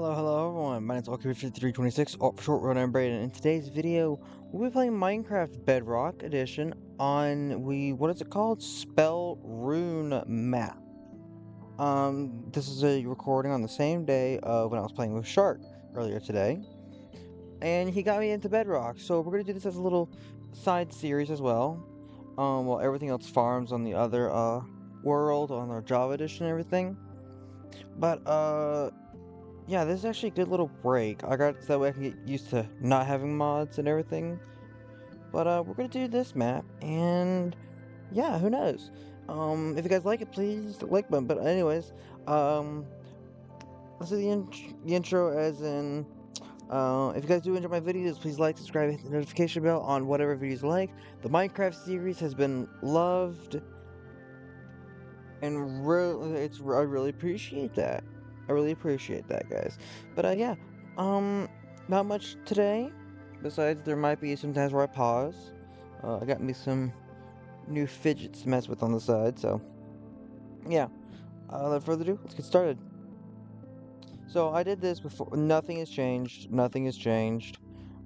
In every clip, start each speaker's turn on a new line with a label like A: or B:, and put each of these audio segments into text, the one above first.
A: Hello everyone, my name is Alchemy5326, or for short, Run Braid, and in today's video, we'll be playing Minecraft Bedrock Edition on what is it called? Spellrune map. This is a recording on the same day of when I was playing with Shark earlier today, and he got me into Bedrock, so we're gonna do this as a little side series as well, while everything else farms on the other, world, on our Java Edition and everything. But, yeah, this is actually a good little break. I got so that way I can get used to not having mods and everything. But we're gonna do this map, and yeah, who knows? If you guys like it, please hit the like button. But anyways, um, let's do the intro as in. If you guys do enjoy my videos, please like, subscribe, hit the notification bell on whatever videos you like. The Minecraft series has been loved, and I really appreciate that. I really appreciate that, guys. But yeah, um, not much today. Besides, there might be some times where I pause. I got me some new fidgets to mess with on the side, so yeah. Without further ado, let's get started. So I did this before. Nothing has changed. Nothing has changed.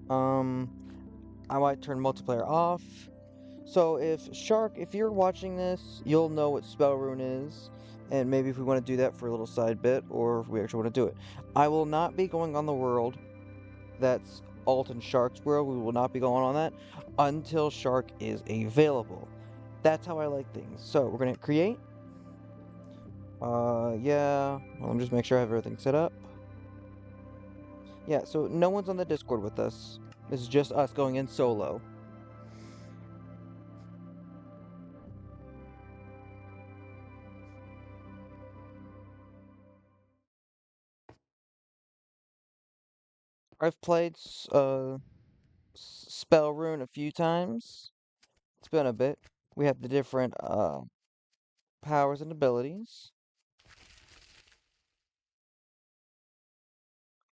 A: Um, I might turn multiplayer off. So if you're watching this, you'll know what Spellrune is, and maybe if we want to do that for a little side bit, or if we actually want to do it. I will not be going on the world that's Alton Shark's world. We will not be going on that until Shark is available. That's how I like things. So we're gonna create. Yeah. Well, let me just make sure I have everything set up. Yeah. So no one's on the Discord with us. This is just us going in solo. I've played Spellrune a few times. It's been a bit. We have the different powers and abilities.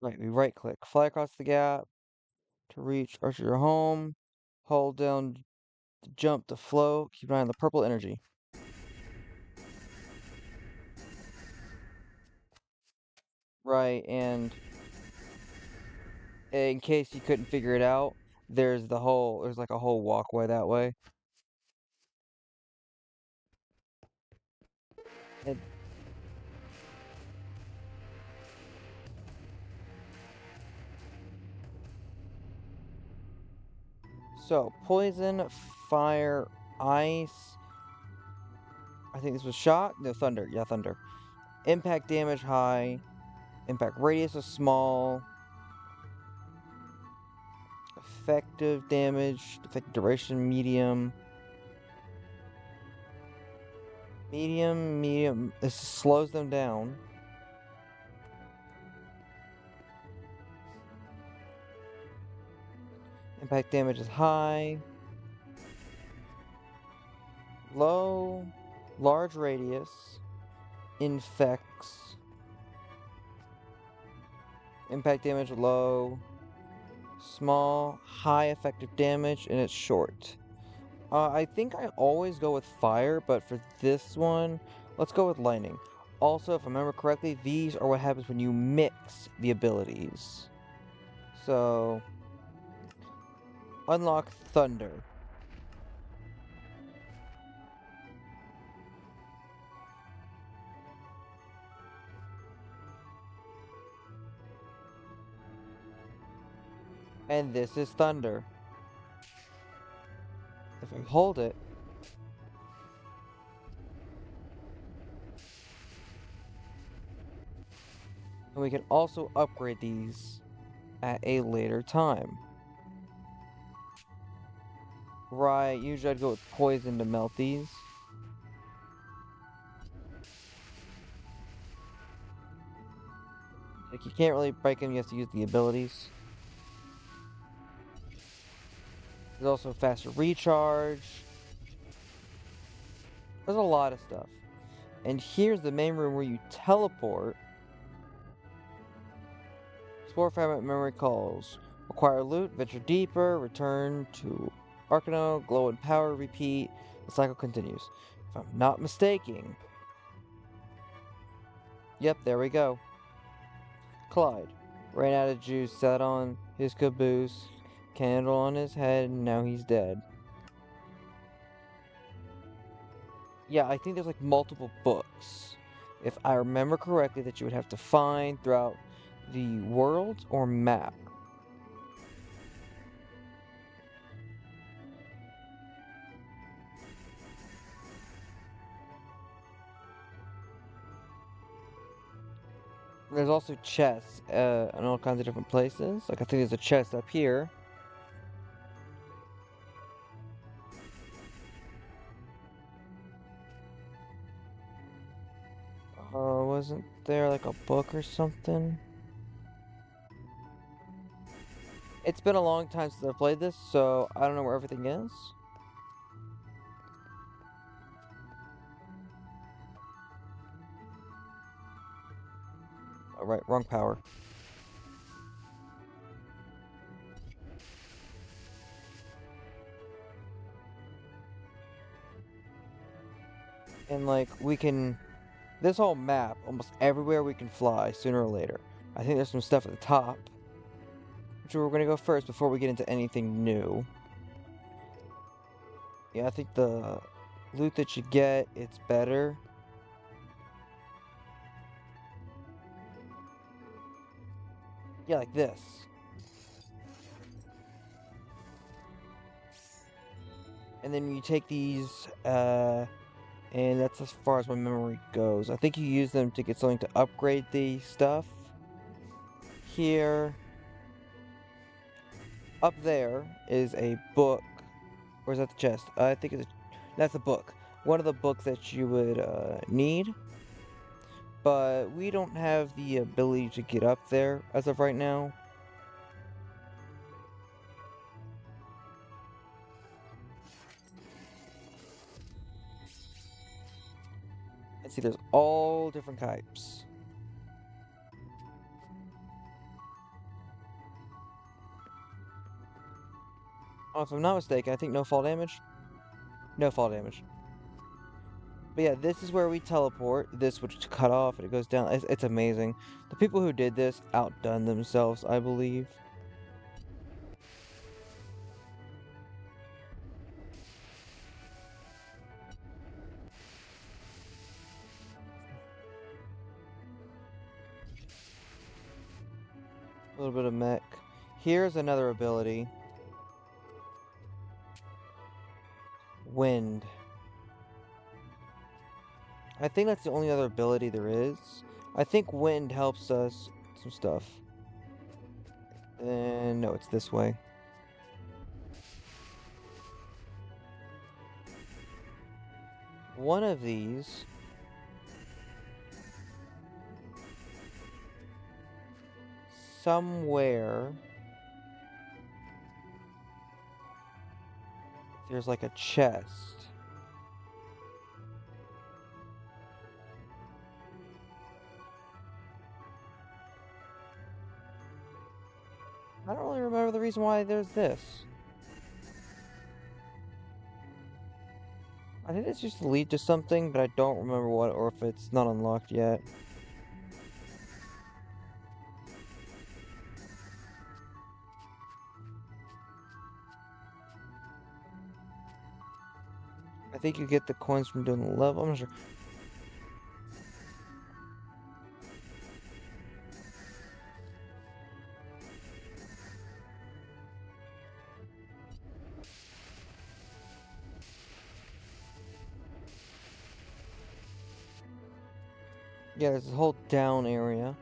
A: Right, we right click, fly across the gap to reach Archer home. Hold down to jump to float. Keep an eye on the purple energy. Right, and in case you couldn't figure it out, there's like a whole walkway that way. And so poison, fire, ice. I think this was shot. No, thunder. Yeah, thunder. Impact damage high. Impact radius is small. Effective damage. Effective duration medium. Medium. This slows them down. Impact damage is high. Low. Large radius. Infects. Impact damage low. Small. High effective damage, and it's short. I think I always go with fire, but for this one, let's go with lightning. Also, if I remember correctly, these are what happens when you mix the abilities. So, unlock thunder. And this is thunder. If I hold it, and we can also upgrade these at a later time. Right, usually I'd go with poison to melt these. Like, you can't really break them, you have to use the abilities. There's also faster recharge. There's a lot of stuff. And here's the main room where you teleport. Explore fragment memory calls. Acquire loot, venture deeper, return to Arcano, glow and power, repeat. The cycle continues. If I'm not mistaken. Yep, there we go. Clyde ran out of juice, sat on his caboose, candle on his head, and now he's dead. Yeah, I think there's like multiple books, if I remember correctly, that you would have to find throughout the world or map. There's also chests in all kinds of different places. Like I think there's a chest up here. Wasn't there like a book or something? It's been a long time since I played this, so I don't know where everything is. Alright, wrong power. And like, we can... This whole map, almost everywhere we can fly, sooner or later. I think there's some stuff at the top. Which we're gonna go first before we get into anything new. Yeah, I think the loot that you get, it's better. Yeah, like this. And then you take these, and that's as far as my memory goes. I think you use them to get something to upgrade the stuff. Here. Up there is a book. Or is that the chest? I think that's a book. One of the books that you would need. But we don't have the ability to get up there as of right now. And see, there's all different types. Oh, if I'm not mistaken, I think no fall damage. No fall damage. But yeah, this is where we teleport. This would cut off and it goes down. It's amazing. The people who did this outdone themselves, I believe. A little bit of mech. Here's another ability. Wind. I think that's the only other ability there is. I think wind helps us some stuff. And no, it's this way. One of these somewhere there's like a chest. I don't really remember the reason why there's this. I think it's just to lead to something, but I don't remember what, or if it's not unlocked yet. I think you get the coins from doing the level, I'm not sure. Yeah, there's a whole down area.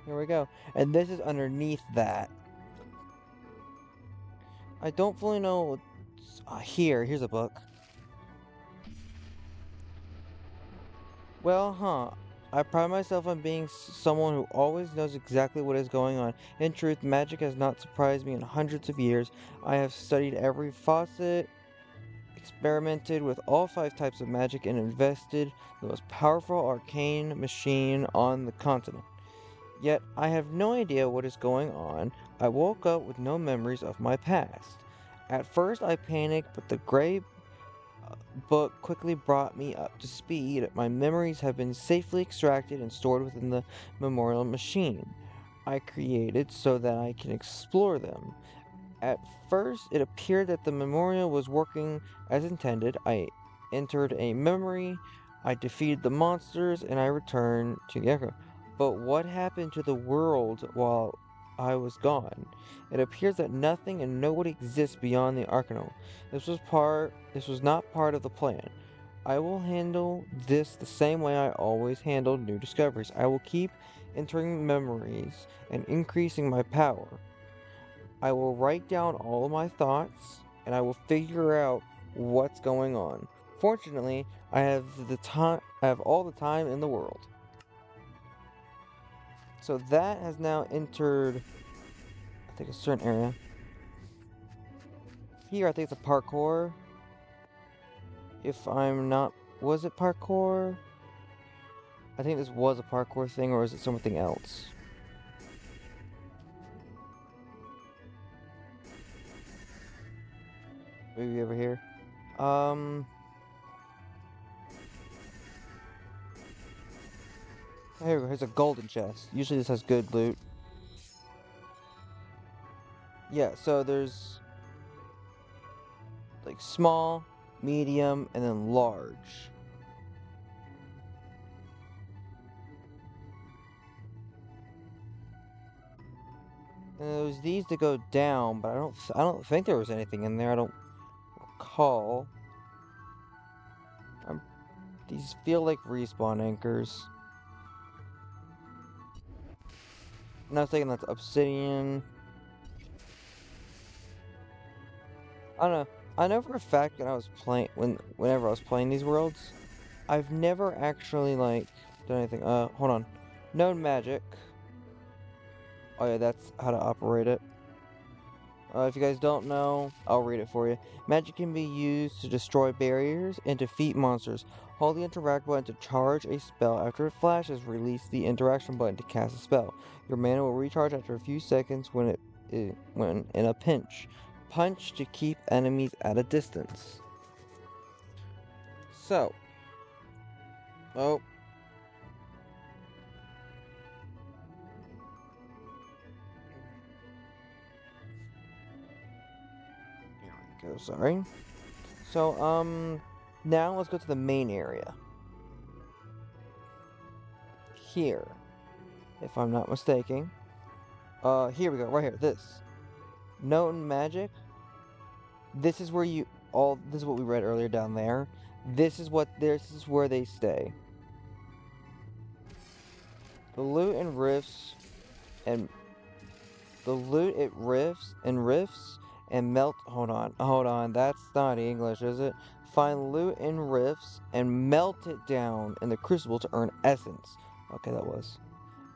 A: Here we go. And this is underneath that. I don't fully know what's here's a book. Well, huh. I pride myself on being someone who always knows exactly what is going on. In truth, magic has not surprised me in hundreds of years. I have studied every faucet, experimented with all 5 types of magic, and invested the most powerful arcane machine on the continent. Yet, I have no idea what is going on. I woke up with no memories of my past. At first, I panicked, but the gray book quickly brought me up to speed. My memories have been safely extracted and stored within the memorial machine I created so that I can explore them. At first, it appeared that the memorial was working as intended. I entered a memory, I defeated the monsters, and I returned to the Echo. But what happened to the world while I was gone? It appears that nothing and nobody exists beyond the Arcanum. This was not part of the plan. I will handle this the same way I always handled new discoveries. I will keep entering memories and increasing my power. I will write down all of my thoughts and I will figure out what's going on. Fortunately, I have all the time in the world. So that has now entered, I think, a certain area. Here, I think it's a parkour. If I'm not, was it parkour? I think this was a parkour thing, or is it something else? Maybe over here. Here we go. Here's a golden chest. Usually this has good loot. Yeah, so there's like small, medium, and then large. And there's these that go down, but I don't think there was anything in there. I don't recall. These feel like respawn anchors. And I was thinking that's obsidian. I don't know. I know for a fact that I was playing whenever I was playing these worlds, I've never actually like done anything. Hold on. Known magic. Oh yeah, that's how to operate it. If you guys don't know, I'll read it for you. Magic can be used to destroy barriers and defeat monsters. Hold the interact button to charge a spell. After it flashes, release the interaction button to cast a spell. Your mana will recharge after a few seconds when in a pinch. Punch to keep enemies at a distance. So, oh, here we go. Sorry. So, now let's go to the main area. Here, if I'm not mistaken. Here we go, right here. This. Known magic. This is where this is what we read earlier down there. This is where they stay. The loot and rifts and the loot it rifts and melt. Hold on. That's not English, is it? Find loot in rifts and melt it down in the crucible to earn essence. Okay, that was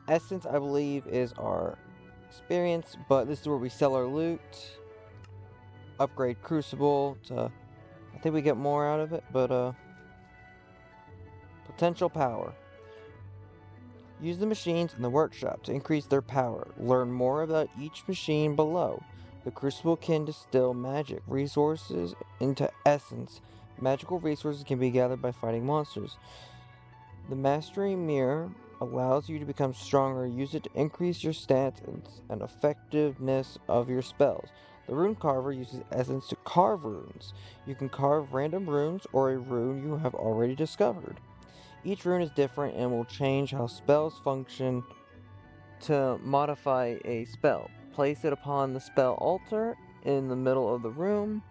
A: essence. I believe is our experience, but this is where we sell our loot. Upgrade crucible to. I think we get more out of it, but potential power. Use the machines in the workshop to increase their power. Learn more about each machine below. The crucible can distill magic resources into essence. Magical resources can be gathered by fighting monsters. The mastery mirror allows you to become stronger. Use it to increase your stats and effectiveness of your spells. The rune carver uses essence to carve runes. You can carve random runes or a rune you have already discovered. Each rune is different and will change how spells function. To modify a spell, place it upon the spell altar in the middle of the room,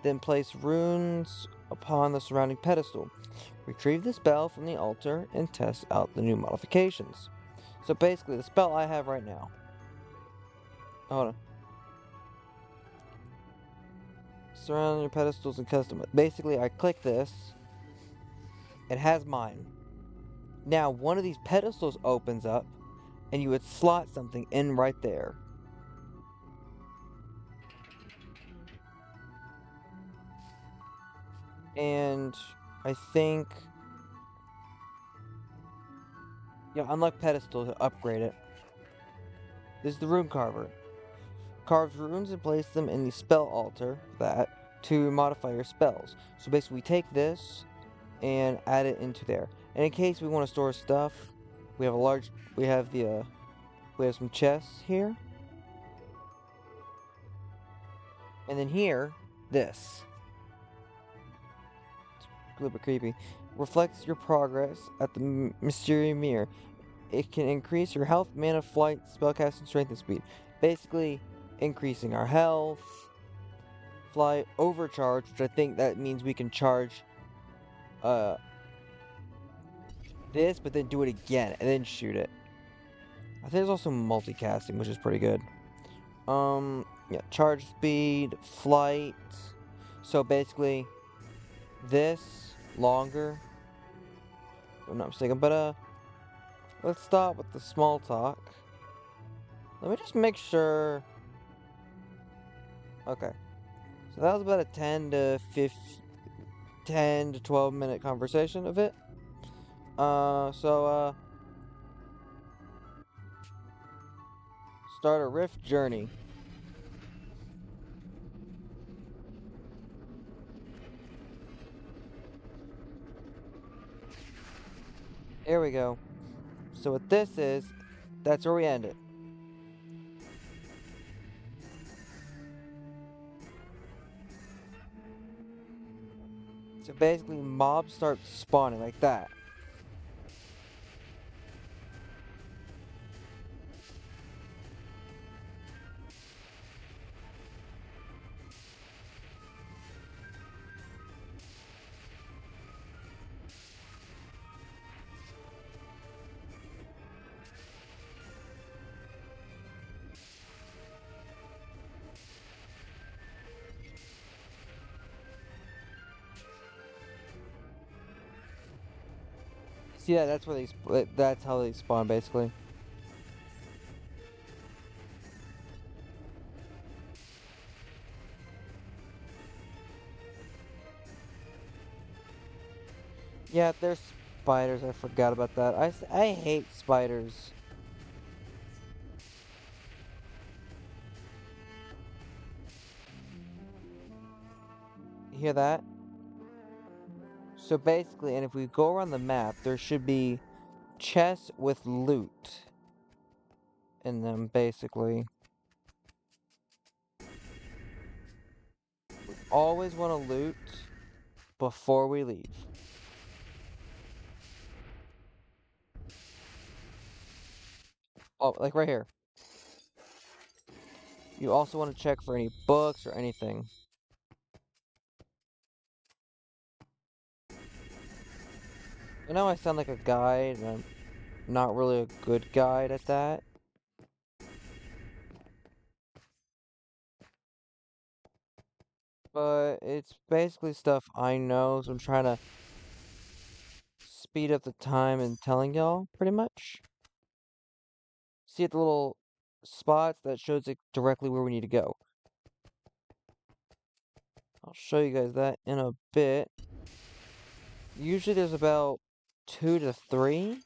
A: then place runes upon the surrounding pedestal. Retrieve the spell from the altar and test out the new modifications. So basically, the spell I have right now. Hold on. Surrounding your pedestals and custom. Basically, I click this. It has mine. Now, one of these pedestals opens up, and you would slot something in right there. And I think, yeah, unlock pedestal to upgrade it. This is the rune carver. Carves runes and places them in the spell altar. That. to modify your spells. So basically, we take this and add it into there. And in case we want to store stuff, we have a large, we have the, we have some chests here. And then here, this. It's a little bit creepy. Reflects your progress at the Mysterious Mirror. It can increase your health, mana, flight, spellcasting, strength, and speed. Basically, increasing our health, flight, overcharge, which I think that means we can charge uh this, but then do it again and then shoot it. I think there's also multicasting, which is pretty good. Yeah, charge speed, flight. So basically, this longer. If I'm not mistaken, but let's stop with the small talk. Let me just make sure. Okay, so that was about a 10 to 12 minute conversation of it. Start a rift journey. There we go. So what this is, that's where we end it. So basically, mobs start spawning like that. See that? That's where that's how they spawn, basically. Yeah, there's spiders. I forgot about that. I hate spiders. You hear that? So basically, and if we go around the map, there should be chests with loot in them, basically. Always want to loot before we leave. Oh, like right here. You also want to check for any books or anything. I know I sound like a guide, and I'm not really a good guide at that. But it's basically stuff I know, so I'm trying to speed up the time and telling y'all, pretty much. See at the little spots that shows it directly where we need to go. I'll show you guys that in a bit. Usually there's about 2 to 3.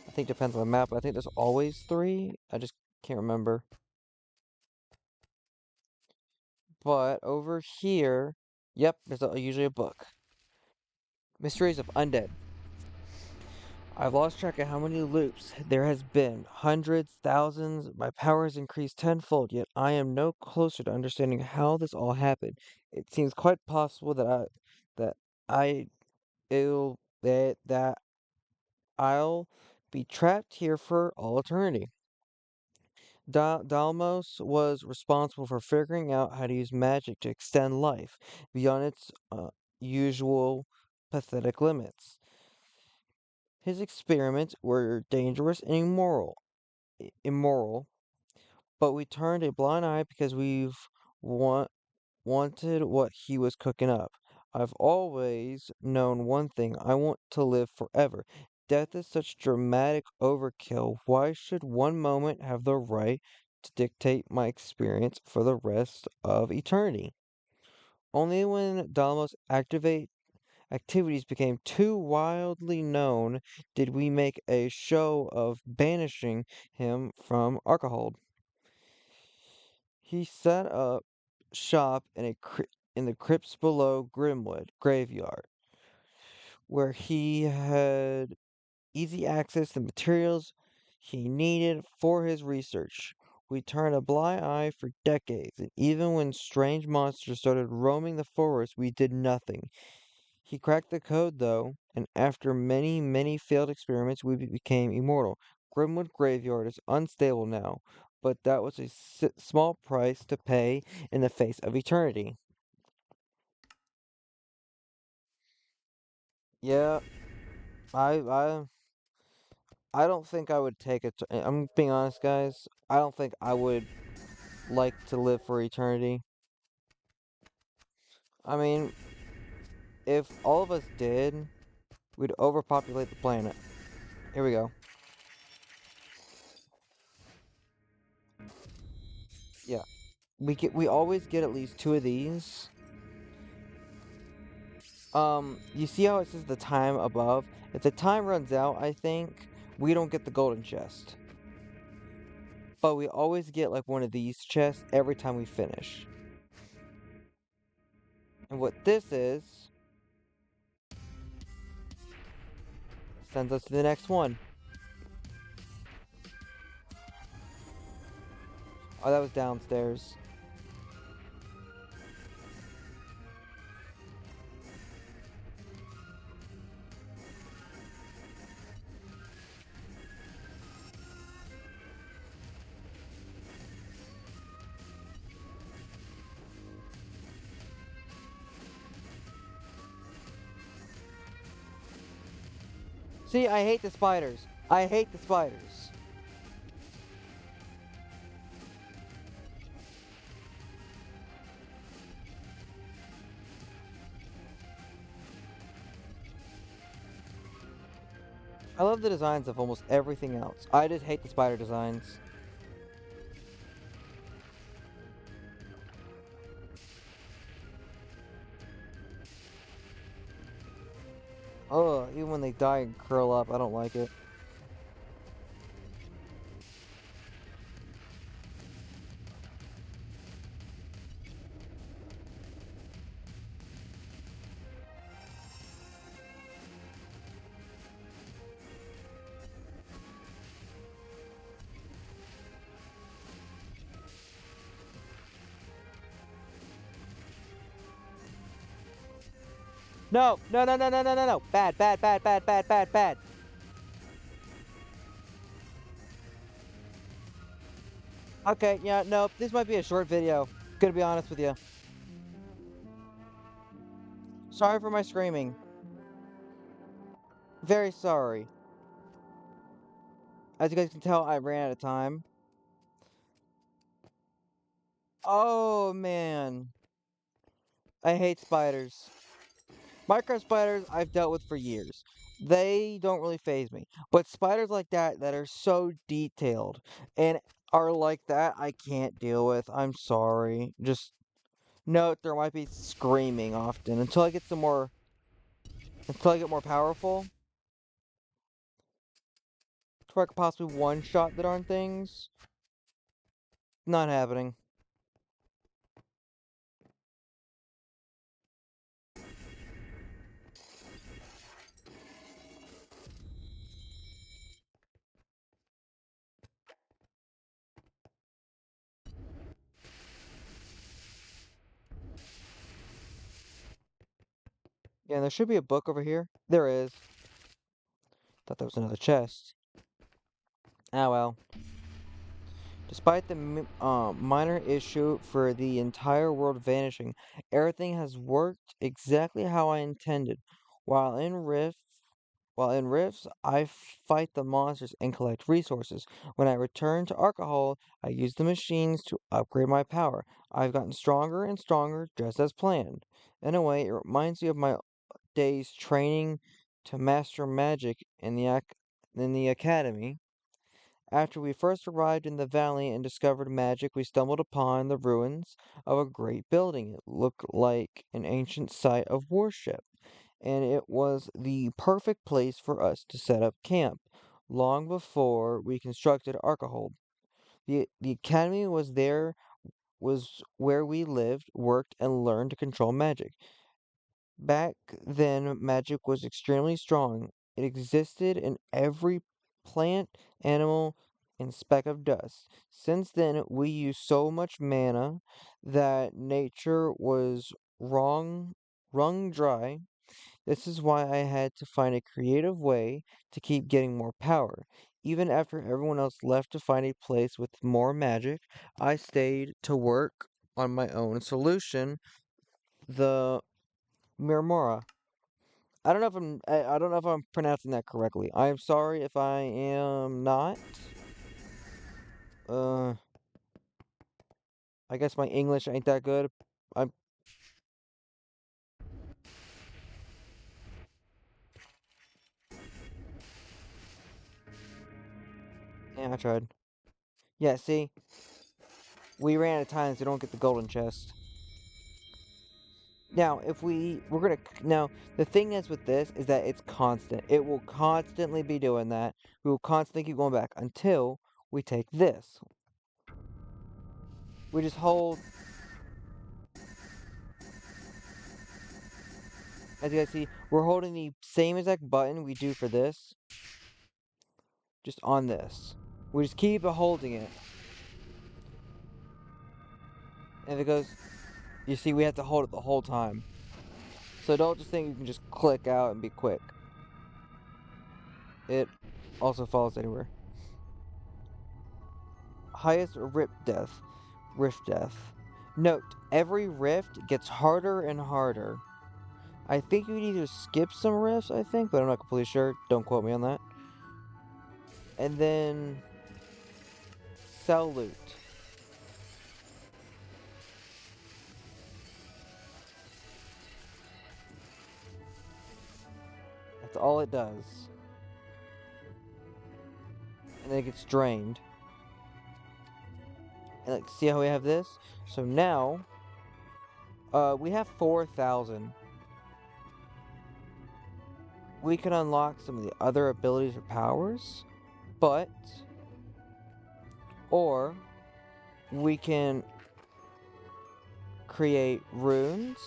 A: I think depends on the map, but I think there's always 3. I just can't remember. But over here, yep, there's usually a book. Mysteries of Undead. I've lost track of how many loops there has been. Hundreds, thousands. My power has increased tenfold, yet I am no closer to understanding how this all happened. It seems quite possible that I that I'll be trapped here for all eternity. Dalmos was responsible for figuring out how to use magic to extend life beyond its usual pathetic limits. His experiments were dangerous and immoral, but we turned a blind eye because wanted what he was cooking up. I've always known one thing: I want to live forever. Death is such dramatic overkill. Why should one moment have the right to dictate my experience for the rest of eternity? Only when Dalmos activities became too wildly known did we make a show of banishing him from Arcahold. He set up shop in in the crypts below Grimwood Graveyard, where he had easy access to materials he needed for his research. We turned a blind eye for decades, and even when strange monsters started roaming the forest, we did nothing. He cracked the code, though, and after many, many failed experiments, we became immortal. Grimwood Graveyard is unstable now, but that was a small price to pay in the face of eternity. Yeah, I, I, I don't think I would take it. I'm being honest, guys. I don't think I would like to live for eternity. I mean, if all of us did, we'd overpopulate the planet. Here we go. Yeah, we always get at least two of these. You see how it says the time above? If the time runs out, I think we don't get the golden chest. But we always get like one of these chests every time we finish. And what this is sends us to the next one. Oh, that was downstairs. See, I hate the spiders. I hate the spiders. I love the designs of almost everything else. I just hate the spider designs. Ugh, even when they die and curl up, I don't like it. No, no, no, no, no, no, no, no. Bad, bad, bad, bad, bad, bad, bad. Okay, yeah, no, this might be a short video. Gonna be honest with you. Sorry for my screaming. Very sorry. As you guys can tell, I ran out of time. Oh, man. I hate spiders. Minecraft spiders I've dealt with for years. They don't really faze me. But spiders like that are so detailed and are like that, I can't deal with. I'm sorry. Just note there might be screaming often until I get more powerful. To where I could possibly one shot the darn things. Not happening. Yeah, there should be a book over here. There is. Thought that was another chest. Ah well. Despite the minor issue for the entire world vanishing, everything has worked exactly how I intended. While in Rift, while in Rifts, I fight the monsters and collect resources. When I return to Alcohol, I use the machines to upgrade my power. I've gotten stronger and stronger, just as planned. In a way, it reminds me of my days training to master magic in the academy. After we first arrived in the valley and discovered magic, we stumbled upon the ruins of a great building. It looked like an ancient site of worship, and it was the perfect place for us to set up camp, long before we constructed Arkahold. The academy was there was where we lived, worked, and learned to control magic. Back then, magic was extremely strong. It existed in every plant, animal, and speck of dust. Since then, we use so much mana that nature was wrung dry. This is why I had to find a creative way to keep getting more power. Even after everyone else left to find a place with more magic, I stayed to work on my own solution, the Mirmora. I don't know if I'm pronouncing that correctly. I am sorry if I am not. Uh I guess my English ain't that good. I'm yeah, I tried. Yeah, see? We ran out of time, so we don't get the golden chest. Now, if we're gonna now the thing is with this is that it's constant. It will constantly be doing that. We will constantly keep going back until we take this. We just hold, as you guys see, we're holding the same exact button we do for this, just on this. We just keep holding it. And if it goes, you see, we have to hold it the whole time. So don't just think you can just click out and be quick. It also falls anywhere. Highest rift death. Note, every rift gets harder and harder. I think you need to skip some rifts, I think, but I'm not completely sure. Don't quote me on that. And then sell loot. That's all it does. And then it gets drained. And like, see how we have this? So now, we have 4,000. We can unlock some of the other abilities or powers, but, or we can create runes,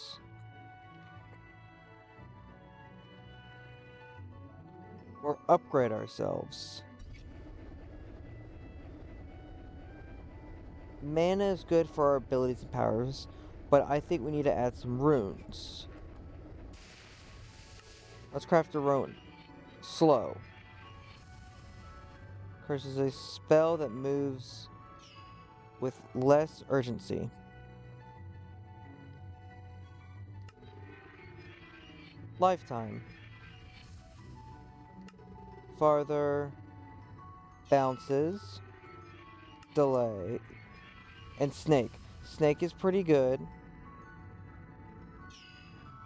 A: or upgrade ourselves. Mana is good for our abilities and powers, but I think we need to add some runes. Let's craft a rune. Slow. Curse is a spell that moves with less urgency. Lifetime. Farther. Bounces. Delay. And snake. Snake is pretty good.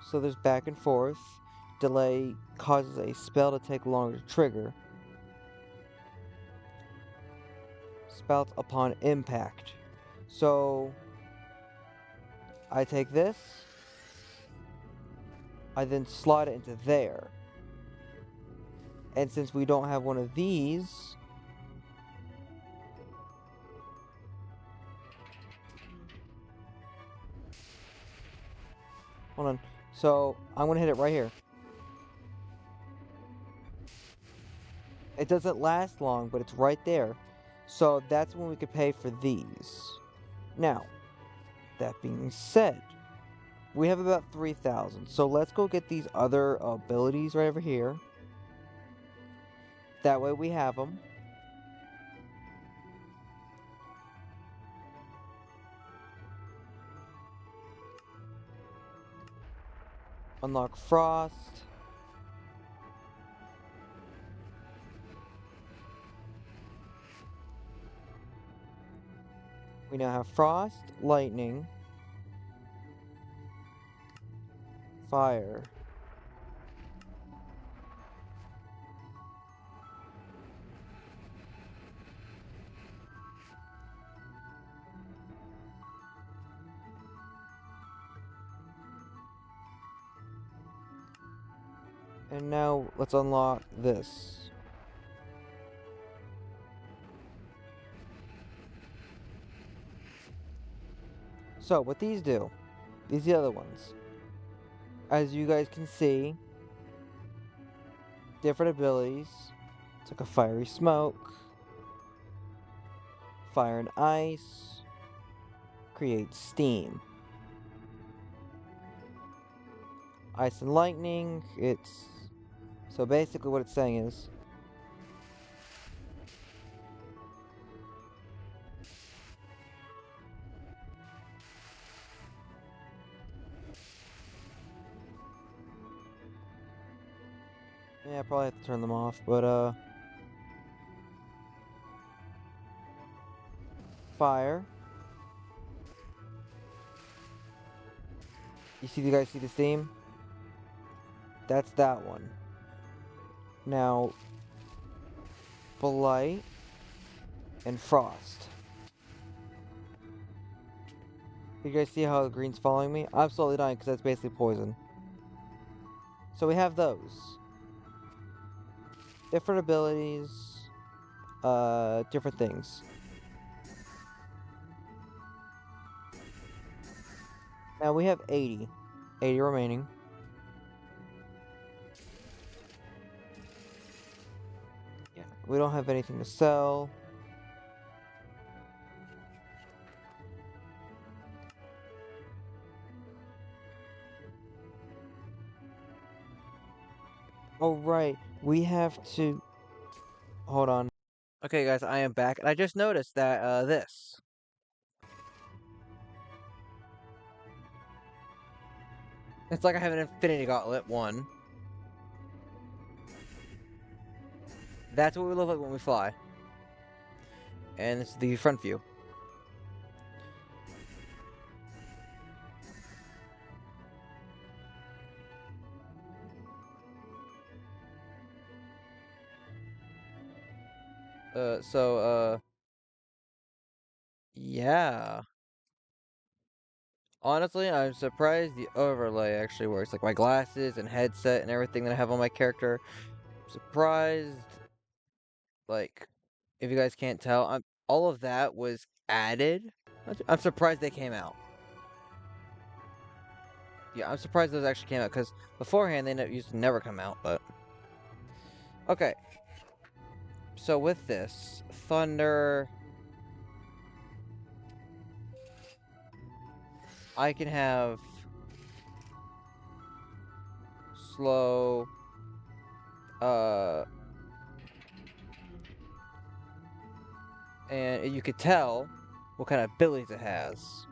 A: So there's back and forth. Delay causes a spell to take longer to trigger. Spouts upon impact. So I take this. I then slide it into there. And since we don't have one of these, hold on. So I'm gonna hit it right here. It doesn't last long, but it's right there. So that's when we could pay for these. Now, that being said, we have about 3,000. So let's go get these other abilities right over here. That way we have them. Unlock Frost. We now have Frost, Lightning, Fire. And now let's unlock this. So, what these do, these are the other ones. As you guys can see, different abilities. It's like a fiery smoke, fire and ice, create steam. Ice and lightning, it's... So basically what it's saying is... Yeah, I probably have to turn them off, but fire. You guys see the theme? That's that one. Now, blight and frost. You guys see how the green's following me? I'm slowly dying because that's basically poison. So we have those. Different abilities, different things. Now we have 80. 80 remaining. Yeah. We don't have anything to sell. Oh, right. We have to... Hold on. Okay, guys, I am back. And I just noticed that, this. It's like I have an Infinity Gauntlet 1. That's what we look like when we fly. And this is the front view. Yeah. Honestly, I'm surprised the overlay actually works. Like my glasses and headset and everything that I have on my character. I'm surprised, like, if you guys can't tell, all of that was added. I'm surprised they came out. Yeah, I'm surprised those actually came out, because beforehand they used to never come out, but... Okay. So with this, Thunder... I can have... Slow... And you could tell what kind of abilities it has.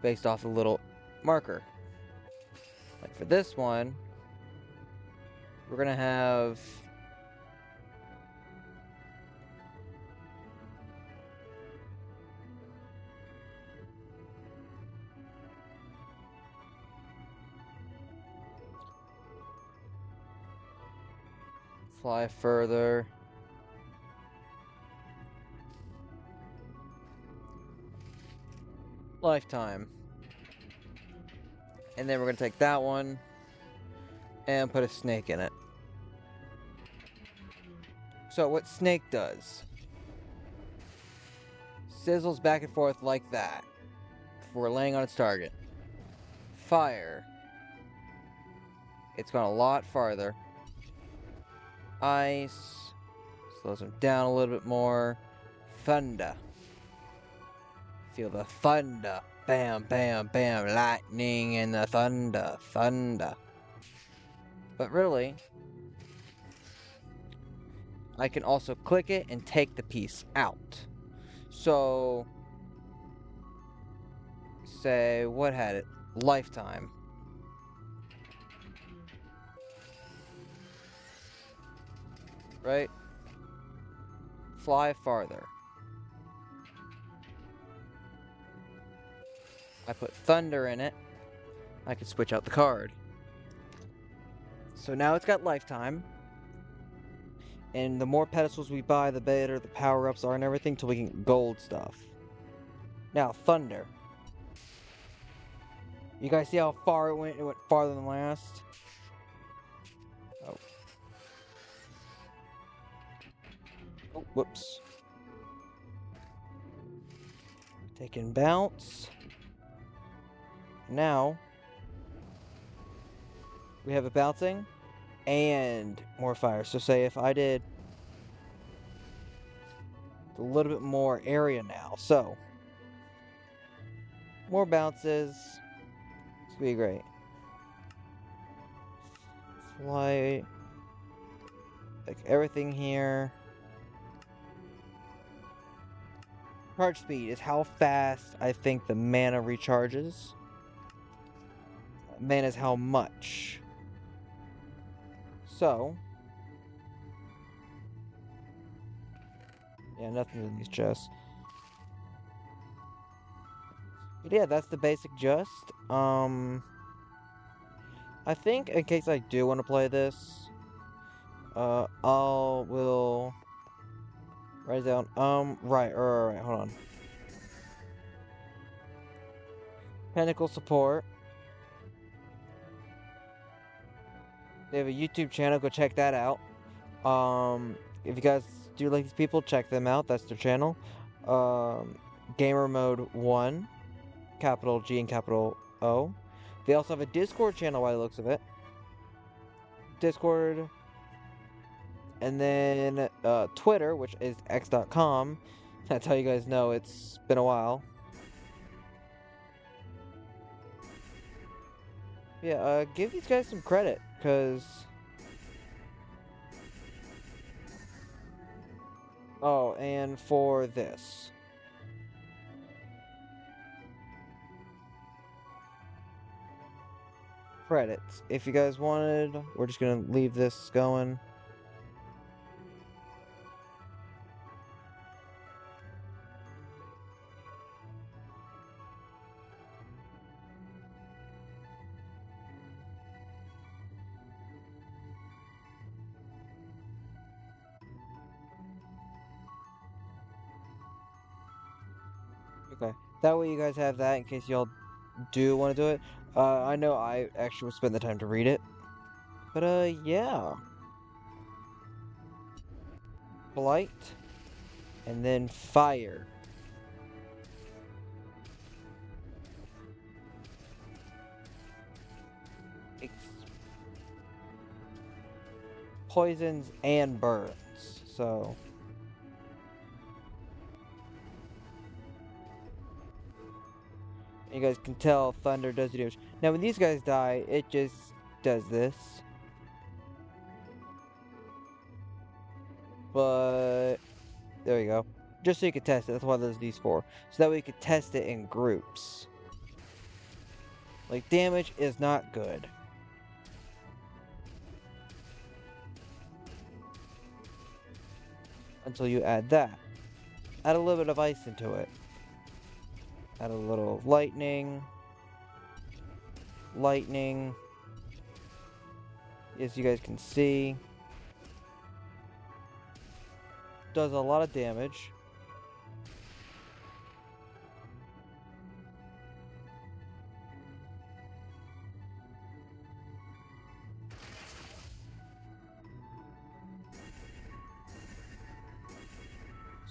A: Based off a little marker. Like for this one, we're gonna have... Fly further. Lifetime. And then we're gonna take that one and put a snake in it. So what snake does, sizzles back and forth like that before laying on its target. Fire, it's gone a lot farther. Ice, slows him down a little bit more. Thunder, feel the thunder. Bam, bam, bam, lightning and the thunder, thunder. But really, I can also click it and take the piece out. So, say, what had it? Lifetime. Right? Fly farther. I put thunder in it. I can switch out the card. So now it's got lifetime. And the more pedestals we buy, the better the power-ups are and everything, till we can get gold stuff. Now, thunder. You guys see how far it went? It went farther than last. Oh. Oh, whoops. Taking bounce. Now we have it bouncing and more fire. So say if I did a little bit more area now. So more bounces. It's gonna be great. Fly, like everything here. Charge speed is how fast I think the mana recharges. Mana is how much. So, yeah, nothing in these chests. But yeah, that's the basic gist. I think in case I do want to play this, will write it down. Right, hold on. Pinnacle support. They have a YouTube channel. Go check that out. If you guys do like these people, check them out. That's their channel. Gamer Mode 1, capital G and capital O. They also have a Discord channel by the looks of it. Discord. And then Twitter, which is x.com. That's how you guys know it's been a while. Yeah, give these guys some credit, because... Oh, and for this. Credits. If you guys wanted, we're just gonna leave this going. Okay. That way you guys have that in case y'all do want to do it. I know I actually would spend the time to read it. But, yeah. Blight. And then fire. Poisons and burns. So... You guys can tell thunder does the damage. Now when these guys die, it just does this. But there we go. Just so you can test it. That's why there's these four. So that way you can test it in groups. Like, damage is not good. Until you add that. Add a little bit of ice into it. Add a little lightning. Lightning. As you guys can see. Does a lot of damage.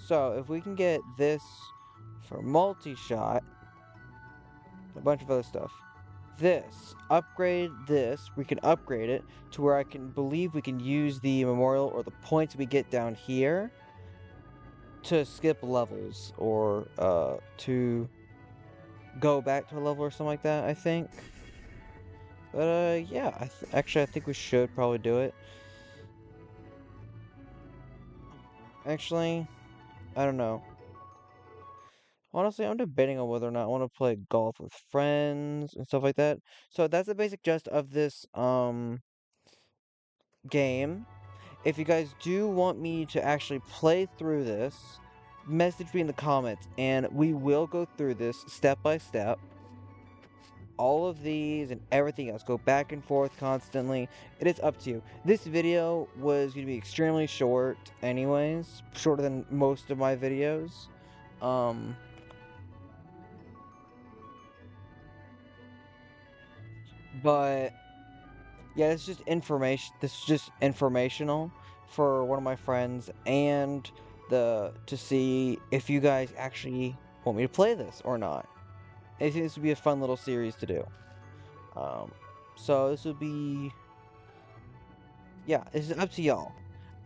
A: So, if we can get this for multi-shot, a bunch of other stuff. This, upgrade this, we can upgrade it to where I can believe we can use the memorial or the points we get down here to skip levels or to go back to a level or something like that, I think. But yeah, actually I think we should probably do it. Actually, I don't know. Honestly, I'm debating on whether or not I want to play golf with friends and stuff like that. So that's the basic gist of this game. If you guys do want me to actually play through this, message me in the comments and we will go through this step by step. All of these and everything else, go back and forth constantly. It is up to you. This video was going to be extremely short anyways, shorter than most of my videos. But yeah, it's just information. This is just informational for one of my friends and to see if you guys actually want me to play this or not. I think this would be a fun little series to do. So this would be, yeah, this is up to y'all.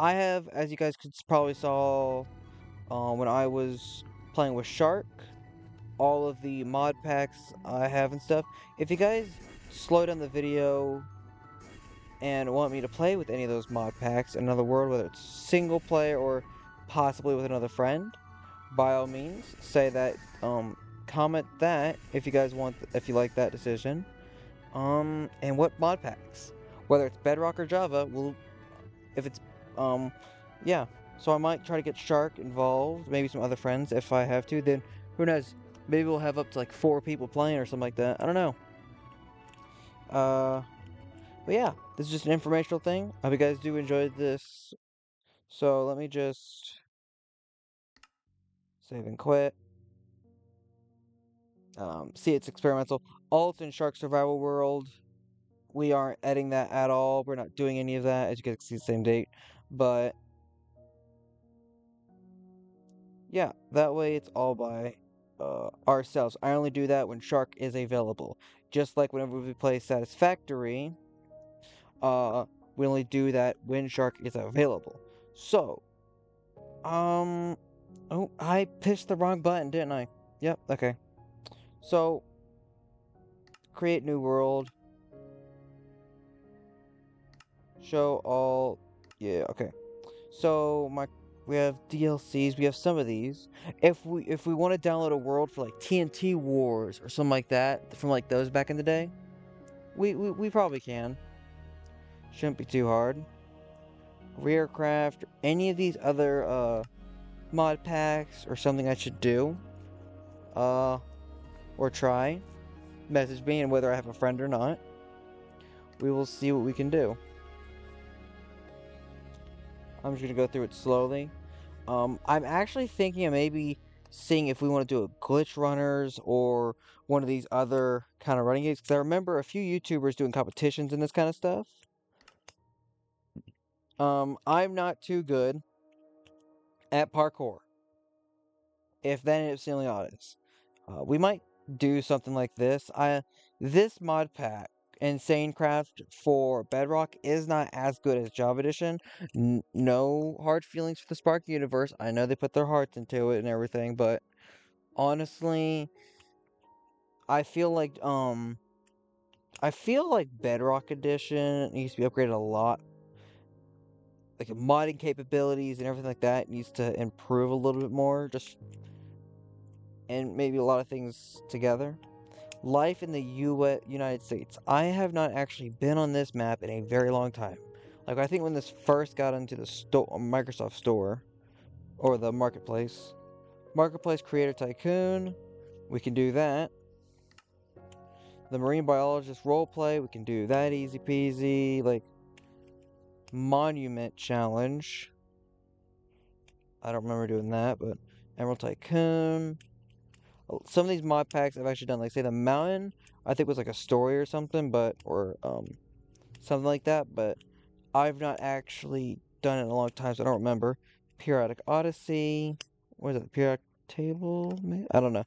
A: I have, as you guys could probably saw, when I was playing with Shark, all of the mod packs I have and stuff. If you guys slow down the video and want me to play with any of those mod packs in another world, whether it's single player or possibly with another friend, by all means, say that. Comment that if you guys want, if you like that decision. And what mod packs, whether it's Bedrock or Java, if it's, yeah. So I might try to get Shark involved, maybe some other friends if I have to. Then who knows? Maybe we'll have up to like 4 people playing or something like that. I don't know. But yeah, this is just an informational thing. I hope you guys do enjoy this. So let me just save and quit. See, it's experimental. Alt and Shark Survival World. We aren't editing that at all. We're not doing any of that, as you guys can see the same date. But yeah, that way it's all by ourselves. I only do that when Shark is available. Just like whenever we play Satisfactory, we only do that when Shark is available. So, oh, I pushed the wrong button, didn't I? Yep, okay. So, create new world. Show all, yeah, okay. So, we have DLCs, we have some of these. If we want to download a world for like TNT Wars or something like that, from like those back in the day, we probably can. Shouldn't be too hard. Rearcraft, any of these other mod packs or something I should do. Or try. Message me, and whether I have a friend or not, we will see what we can do. I'm just gonna go through it slowly. I'm actually thinking of maybe seeing if we want to do a glitch runners or one of these other kind of running games, because I remember a few YouTubers doing competitions and this kind of stuff. I'm not too good at parkour, if that is the only honest. We might do something like this. This mod pack, Insane Craft for Bedrock, is not as good as Java Edition. No hard feelings for the Spark universe. I know they put their hearts into it and everything, but honestly, I feel like Bedrock Edition needs to be upgraded a lot. Like modding capabilities and everything like that needs to improve a little bit more. Just and maybe a lot of things together. Life in the United States. I have not actually been on this map in a very long time. Like, I think when this first got into the Microsoft Store, or the Marketplace. Marketplace Creator Tycoon, we can do that. The Marine Biologist Roleplay, we can do that easy peasy. Like, Monument Challenge. I don't remember doing that, but Emerald Tycoon. Some of these mod packs I've actually done, like say the mountain, I think was like a story or something, or something like that, but I've not actually done it in a long time, so I don't remember. Periodic Odyssey, what is it? Periodic Table? Maybe? I don't know.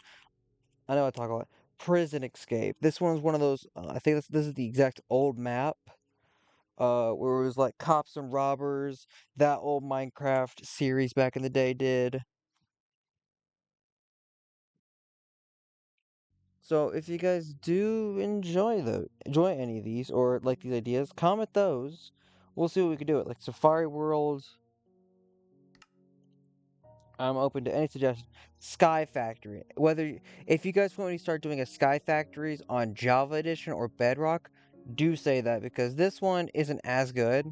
A: I know I talk a lot. Prison Escape. This one's one of those. I think this is the exact old map. Where it was like cops and robbers. That old Minecraft series back in the day did. So if you guys do enjoy any of these or like these ideas, comment those. We'll see what we can do. It like Safari World. I'm open to any suggestions. Sky Factory. If you guys want me to start doing a Sky Factories on Java Edition or Bedrock, do say that because this one isn't as good.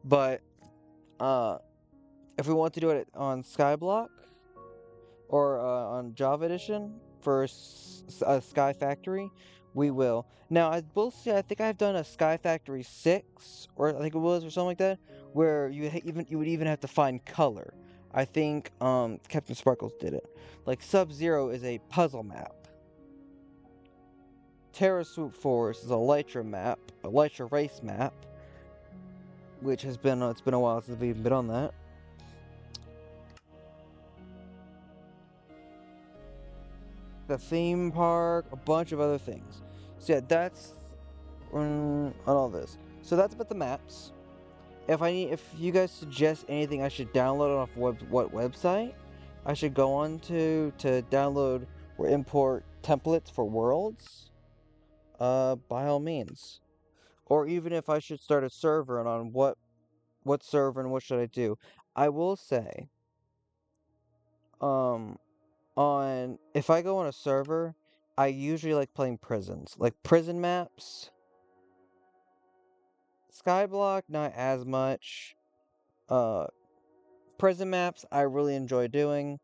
A: But if we want to do it on Skyblock or on Java Edition for a Sky Factory, we will. Now, I will say I think I've done a Sky Factory 6, or I think it was, or something like that, where you would even have to find color. I think Captain Sparkles did it. Like Sub-Zero is a puzzle map. Terra Swoop Force is a Elytra race map, which has been it's been a while since we've been on that. the theme park, a bunch of other things. So yeah, that's on all this. So that's about the maps. If you guys suggest anything I should download off what website I should go on to download or import templates for worlds, by all means. Or even if I should start a server and on what server and what should I do. I will say, um, on if I go on a server, I usually like playing prisons, like prison maps. Skyblock, not as much. Uh, Prison maps, I really enjoy doing.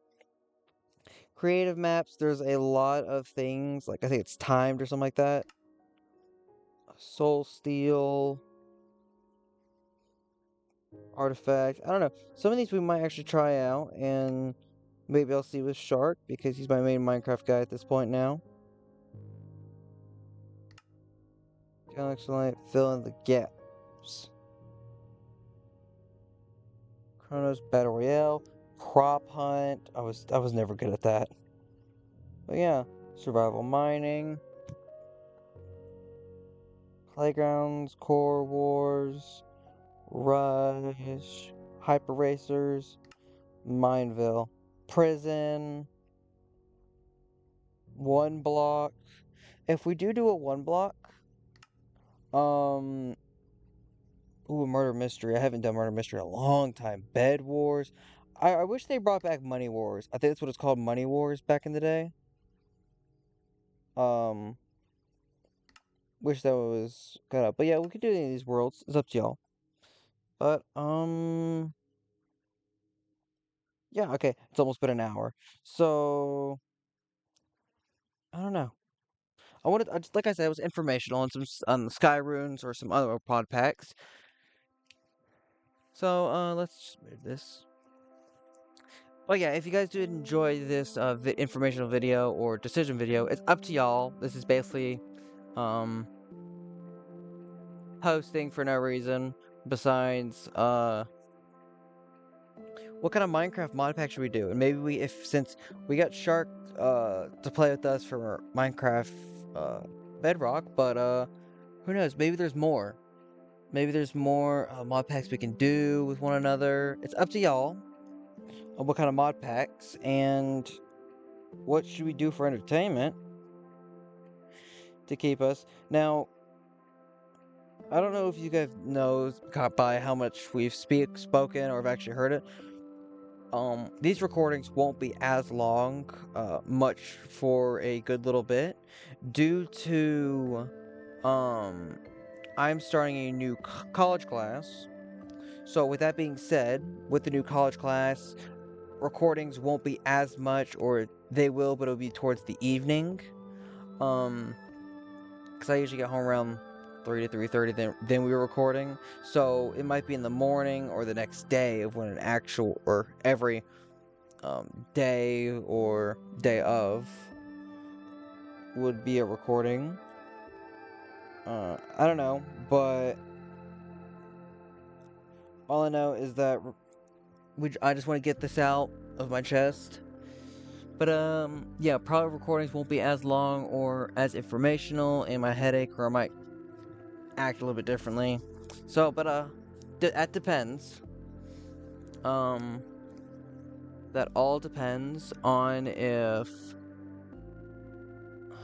A: Creative maps, there's a lot of things, like I think it's timed or something like that. Soul Steel, Artifact, I don't know. Some of these we might actually try out, and maybe I'll see with Shark, because he's my main Minecraft guy at this point now. Galaxy Light, fill in the gaps. Chronos Battle Royale, Crop Hunt. I was never good at that. But yeah, Survival Mining, Playgrounds, Core Wars, Rush, Hyper Racers, Mineville, Prison, One Block. If we do a one block, um, ooh, Murder Mystery. I haven't done Murder Mystery in a long time. Bed Wars. I wish they brought back Money Wars. I think that's what it's called, Money Wars, back in the day. Um, wish that was cut up. But yeah, we could do any of these worlds. It's up to y'all. But, yeah, okay. It's almost been an hour. So, I don't know. I just, like I said, it was informational on some on the Sky Runes or some other pod packs. So let's just move this. But yeah, if you guys did enjoy this informational video or decision video, it's up to y'all. This is basically um hosting for no reason besides what kind of Minecraft mod pack should we do? And maybe since we got Shark to play with us for Minecraft Bedrock, but who knows? Maybe there's more. Maybe there's more mod packs we can do with one another. It's up to y'all on what kind of mod packs and what should we do for entertainment to keep us. Now, I don't know if you guys know by how much we've spoken or have actually heard it. These recordings won't be as long, much for a good little bit, due to, I'm starting a new college class. So with that being said, with the new college class, recordings won't be as much, or they will, but it'll be towards the evening. Because I usually get home around 3 to 3:30, then we were recording. So it might be in the morning or the next day of when an actual, or every day or day of would be a recording. I don't know, but all I know is that I just want to get this out of my chest. But yeah, probably recordings won't be as long or as informational, and my headache, or I might act a little bit differently. So, but that depends. That all depends on if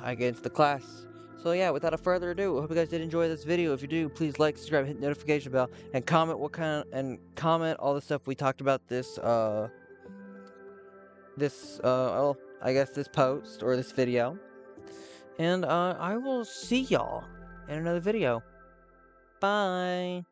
A: I get into the class. So yeah, without a further ado, I hope you guys did enjoy this video. If you do, please like, subscribe, hit the notification bell, and comment comment all the stuff we talked about well, I guess this post or this video. And I will see y'all in another video. Bye.